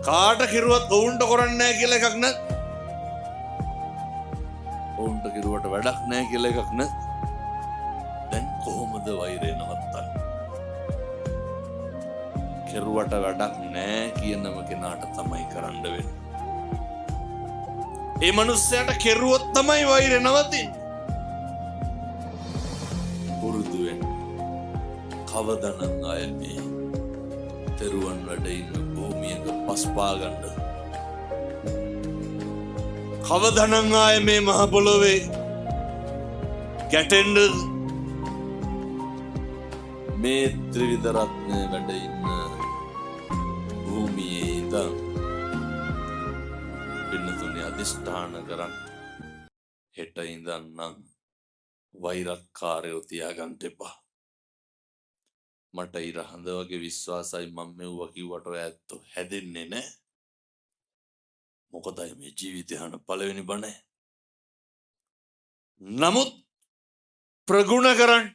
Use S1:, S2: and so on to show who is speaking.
S1: කාට කිරුවත් ඔවුන්ට කරන්නේ නැහැ කියලා එකක් නැත්. ඔවුන්ට කිරුවට වැඩක් නැහැ කියලා එකක් නැත්. දැන් කොහොමද වෛරය නවත්තන්නේ? කෙරුවට වැඩක් නැහැ කියනම කෙනාට තමයි කරන්න වෙන්නේ. ඒ මනුස්සයාට කෙරුවොත් තමයි වෛරය නවතින්නේ. පුරුදු වෙන්න. කවදනම් අය මේ තෙරුවන් වැඩ ඉන්න භූමියක පස්පා ගන්න. කවදනම් අය මේ මහ පොළොවේ ගැටෙන්නද? මේ ත්‍රිවිධ රත්නය වැඩ ඉන්න භූමියේ ඉඳන් පින්නතුනේ අධිෂ්ඨාන කරන් හෙට ඉඳන් නම් වෛරක්කාරයෝ තියාගන්න එපා. මට ඉර හඳ වගේ විශ්වාසයි මම මෙව්ව කිව්වට ඔය ඇත්තෝ හැදෙන්නේ නැහැ. මොකදයි මේ ජීවිතය හන පළවෙනි බණ. නමුත් ප්‍රගුණ කරන්න